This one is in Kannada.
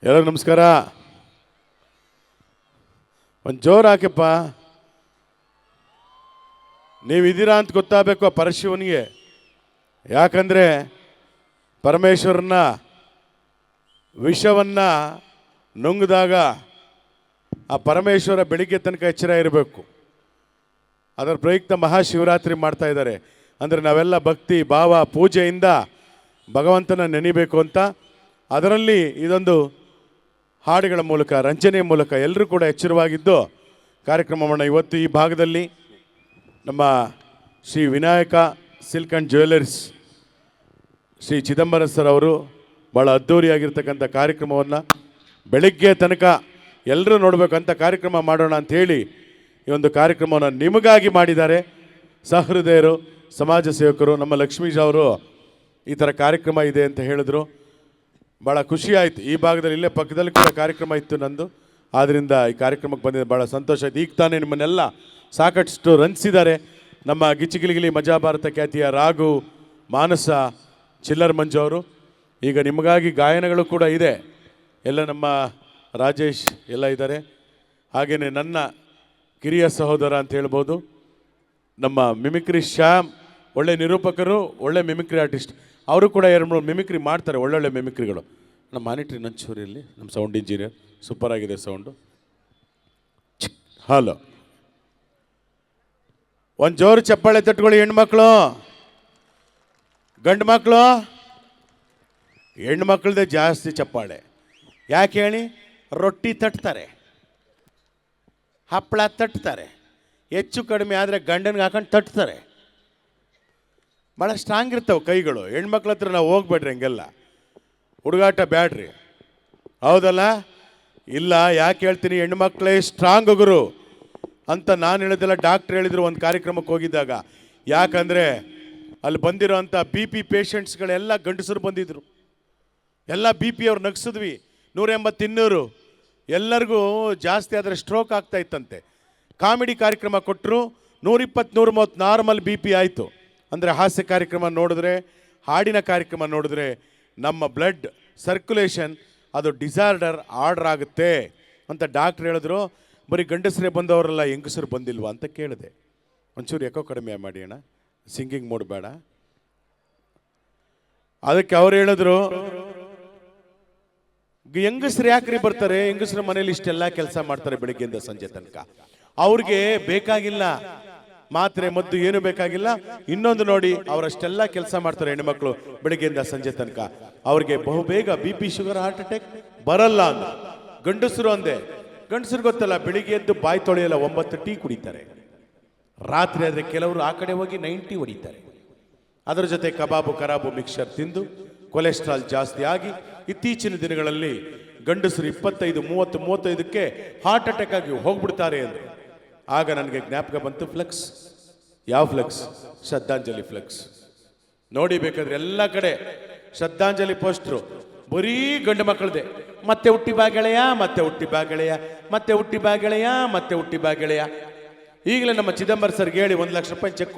ಎಲ್ಲರೂ ನಮಸ್ಕಾರ. ಒಂದು ಜೋರು ಹಾಕಪ್ಪ. ನೀವಿದ್ದೀರಾ ಅಂತ ಗೊತ್ತಾಗಬೇಕು ಆ ಪರಶಿವನಿಗೆ. ಯಾಕಂದರೆ ಪರಮೇಶ್ವರನ ವಿಷವನ್ನು ನುಂಗಿದಾಗ ಆ ಪರಮೇಶ್ವರ ಬೆಳಿಗ್ಗೆ ತನಕ ಎಚ್ಚರ ಇರಬೇಕು. ಅದರ ಪ್ರಯುಕ್ತ ಮಹಾಶಿವರಾತ್ರಿ ಮಾಡ್ತಾ ಇದ್ದಾರೆ. ಅಂದರೆ ನಾವೆಲ್ಲ ಭಕ್ತಿ ಭಾವ ಪೂಜೆಯಿಂದ ಭಗವಂತನ ನೆನೆಯಬೇಕು ಅಂತ. ಅದರಲ್ಲಿ ಇದೊಂದು ಹಾಡುಗಳ ಮೂಲಕ ರಂಜನೆಯ ಮೂಲಕ ಎಲ್ಲರೂ ಕೂಡ ಎಚ್ಚರವಾಗಿದ್ದು ಕಾರ್ಯಕ್ರಮವನ್ನು ಇವತ್ತು ಈ ಭಾಗದಲ್ಲಿ ನಮ್ಮ Shri Vinayaka silk and jewellers Shri Chidambaram sir ಅವರು ಭಾಳ ಅದ್ಧೂರಿಯಾಗಿರ್ತಕ್ಕಂಥ ಕಾರ್ಯಕ್ರಮವನ್ನು ಬೆಳಗ್ಗೆ ತನಕ ಎಲ್ಲರೂ ನೋಡಬೇಕಂತ ಕಾರ್ಯಕ್ರಮ ಮಾಡೋಣ ಅಂಥೇಳಿ ಈ ಒಂದು ಕಾರ್ಯಕ್ರಮವನ್ನು ನಿಮಗಾಗಿ ಮಾಡಿದ್ದಾರೆ. ಸಹೃದಯರು, ಸಮಾಜ ಸೇವಕರು, ನಮ್ಮ ಲಕ್ಷ್ಮೀಜ್ ಅವರು ಈ ಥರ ಕಾರ್ಯಕ್ರಮ ಇದೆ ಅಂತ ಹೇಳಿದ್ರು. ಭಾಳ ಖುಷಿ ಆಯಿತು. ಈ ಭಾಗದಲ್ಲಿ ಇಲ್ಲೇ ಪಕ್ಕದಲ್ಲಿ ಕೂಡ ಕಾರ್ಯಕ್ರಮ ಇತ್ತು ನಂದು. ಆದ್ದರಿಂದ ಈ ಕಾರ್ಯಕ್ರಮಕ್ಕೆ ಬಂದಿದೆ, ಭಾಳ ಸಂತೋಷ ಆಯಿತು. ಈಗ ತಾನೇ ನಿಮ್ಮನ್ನೆಲ್ಲ ಸಾಕಷ್ಟು ರಂಜಿಸಿದ್ದಾರೆ. ನಮ್ಮ ಗಿಚ್ಚಿಗಿಲಿಗಿಲಿ ಮಜಾ ಭಾರತ ಖ್ಯಾತಿಯ ರಾಘು, ಮಾನಸ, ಚಿಲ್ಲರ್ ಮಂಜು ಅವರು. ಈಗ ನಿಮಗಾಗಿ ಗಾಯನಗಳು ಕೂಡ ಇದೆ. ಎಲ್ಲ ನಮ್ಮ ರಾಜೇಶ್ ಎಲ್ಲ ಇದ್ದಾರೆ. ಹಾಗೆಯೇ ನನ್ನ ಕಿರಿಯ ಸಹೋದರ ಅಂತ ಹೇಳ್ಬೋದು ನಮ್ಮ ಮಿಮಿಕ್ರಿ ಶ್ಯಾಮ್, ಒಳ್ಳೆ ನಿರೂಪಕರು, ಒಳ್ಳೆ ಮಿಮಿಕ್ರಿ ಆರ್ಟಿಸ್ಟ್. ಅವರು ಕೂಡ 2-3 ಮಿಮಿಕ್ರಿ ಮಾಡ್ತಾರೆ, ಒಳ್ಳೊಳ್ಳೆ ಮಿಮಿಕ್ರಿಗಳು. ನಮ್ಮ ಮಾನಿಟ್ರಿ ನಂಚೂರಿಯಲ್ಲಿ ನಮ್ಮ ಸೌಂಡ್ ಇಂಜಿನಿಯರ್ ಸೂಪರ್ ಆಗಿದೆ ಸೌಂಡು. ಹಲೋ, ಒಂದು ಜೋರು ಚಪ್ಪಾಳೆ ತಟ್ಕೊಳ್ಳಿ ಹೆಣ್ಮಕ್ಳು. ಗಂಡು ಮಕ್ಕಳು ಹೆಣ್ಮಕ್ಳದೇ ಜಾಸ್ತಿ ಚಪ್ಪಾಳೆ. ಯಾಕೆ ಹೇಳಿ? ರೊಟ್ಟಿ ತಟ್ತಾರೆ, ಹಪ್ಪಳ ತಟ್ತಾರೆ, ಹೆಚ್ಚು ಕಡಿಮೆ ಆದರೆ ಗಂಡನಿಗೆ ಹಾಕೊಂಡು ತಟ್ತಾರೆ. ಭಾಳ ಸ್ಟ್ರಾಂಗ್ ಇರ್ತವೆ ಕೈಗಳು. ಹೆಣ್ಮಕ್ಳ ಹತ್ರ ನಾವು ಹೋಗ್ಬೇಡ್ರಿ, ಹಂಗೆಲ್ಲ ಹುಡುಗಾಟ ಬ್ಯಾಡ್ರಿ, ಹೌದಲ್ಲ? ಇಲ್ಲ, ಯಾಕೆ ಹೇಳ್ತೀನಿ, ಹೆಣ್ಮಕ್ಳೇ ಸ್ಟ್ರಾಂಗ್ ಗುರು ಅಂತ ನಾನು ಹೇಳಿದೆಲ್ಲ ಡಾಕ್ಟ್ರ್ ಹೇಳಿದರು ಒಂದು ಕಾರ್ಯಕ್ರಮಕ್ಕೆ ಹೋಗಿದ್ದಾಗ. ಯಾಕಂದರೆ ಅಲ್ಲಿ ಬಂದಿರೋಂಥ BP ಪೇಷಂಟ್ಸ್ಗಳೆಲ್ಲ ಗಂಡಸರು ಬಂದಿದ್ದರು. ಎಲ್ಲ BP ಅವ್ರು ನಗಿಸಿದ್ವಿ. 180-200 ಎಲ್ಲರಿಗೂ ಜಾಸ್ತಿ ಆದರೆ ಸ್ಟ್ರೋಕ್ ಆಗ್ತಾ ಇತ್ತಂತೆ. ಕಾಮಿಡಿ ಕಾರ್ಯಕ್ರಮ ಕೊಟ್ಟರು, 120-130 ನಾರ್ಮಲ್ BP ಆಯಿತು. ಅಂದರೆ ಹಾಸ್ಯ ಕಾರ್ಯಕ್ರಮ ನೋಡಿದ್ರೆ, ಹಾಡಿನ ಕಾರ್ಯಕ್ರಮ ನೋಡಿದ್ರೆ ನಮ್ಮ ಬ್ಲಡ್ ಸರ್ಕ್ಯುಲೇಷನ್ ಅದು ಡಿಸಾರ್ಡರ್ ಆರ್ಡರ್ ಆಗುತ್ತೆ ಅಂತ ಡಾಕ್ಟ್ರ್ ಹೇಳಿದ್ರು. ಬರೀ ಗಂಡಸರೇ ಬಂದವರೆಲ್ಲ ಹೆಂಗಸರು ಬಂದಿಲ್ವಾ ಅಂತ ಕೇಳಿದೆ. ಒಂಚೂರು ಯಾಕೋ ಕಡಿಮೆ ಮಾಡಿ ಅಣ್ಣ, ಸಿಂಗಿಂಗ್ ಮೋಡ್ ಬೇಡ. ಅದಕ್ಕೆ ಅವ್ರು ಹೇಳಿದ್ರು, ಹೆಂಗಸರು ಯಾಕ್ರಿ ಬರ್ತಾರೆ, ಹೆಂಗಸರ ಮನೇಲಿ ಇಷ್ಟೆಲ್ಲ ಕೆಲಸ ಮಾಡ್ತಾರೆ ಬೆಳಿಗ್ಗೆಯಿಂದ ಸಂಜೆ ತನಕ. ಅವ್ರಿಗೆ ಬೇಕಾಗಿಲ್ಲ ಮಾತ್ರೆ ಮದ್ದು, ಏನು ಬೇಕಾಗಿಲ್ಲ. ಇನ್ನೊಂದು ನೋಡಿ, ಅವರಷ್ಟೆಲ್ಲ ಕೆಲಸ ಮಾಡ್ತಾರೆ ಹೆಣ್ಮಕ್ಳು ಬೆಳಿಗ್ಗೆಯಿಂದ ಸಂಜೆ ತನಕ. ಅವ್ರಿಗೆ ಬಹುಬೇಗ BP, ಶುಗರ್, ಹಾರ್ಟ್ ಅಟ್ಯಾಕ್ ಬರಲ್ಲ ಅಂದ. ಗಂಡಸರು ಅಂದೆ, ಗಂಡಸರು ಗೊತ್ತಲ್ಲ, ಬೆಳಿಗ್ಗೆ ಎದ್ದು ಬಾಯಿ ತೊಳೆಯಲ್ಲ, 9 ಟೀ ಕುಡಿತಾರೆ. ರಾತ್ರಿ ಆದರೆ ಕೆಲವರು ಆ ಕಡೆ ಹೋಗಿ 90 ಹೊಡಿತಾರೆ. ಅದರ ಜೊತೆ ಕಬಾಬು ಕರಾಬು ಮಿಕ್ಸರ್ ತಿಂದು ಕೊಲೆಸ್ಟ್ರಾಲ್ ಜಾಸ್ತಿ ಆಗಿ ಇತ್ತೀಚಿನ ದಿನಗಳಲ್ಲಿ ಗಂಡಸರು 25-30-35ಕ್ಕೆ ಹಾರ್ಟ್ ಅಟ್ಯಾಕ್ ಆಗಿ ಹೋಗ್ಬಿಡ್ತಾರೆ ಅಂದರು. ಆಗ ನನಗೆ ಜ್ಞಾಪಕ ಬಂತು, ಫ್ಲೆಕ್ಸ್. ಯಾವ ಫ್ಲೆಕ್ಸ್? ಶ್ರದ್ಧಾಂಜಲಿ ಫ್ಲೆಕ್ಸ್. ನೋಡಿ ಬೇಕಾದ್ರೆ ಎಲ್ಲ ಕಡೆ ಶ್ರದ್ಧಾಂಜಲಿ ಪೋಸ್ಟ್ರು ಬರೀ ಗಂಡು ಮಕ್ಕಳದೆ. ಮತ್ತೆ ಹುಟ್ಟಿ ಬಾ ಗೆಳೆಯ, ಮತ್ತೆ ಹುಟ್ಟಿ ಬಾ ಗೆಳೆಯ, ಮತ್ತೆ ಹುಟ್ಟಿ ಬಾ ಗೆಳೆಯ, ಮತ್ತೆ ಹುಟ್ಟಿ ಬಾ ಗೆಳೆಯ. ಈಗಲೇ ನಮ್ಮ ಚಿದಂಬರಂ ಸರ್ಗೆ ಹೇಳಿ 1 ಲಕ್ಷ ರೂಪಾಯಿ ಚೆಕ್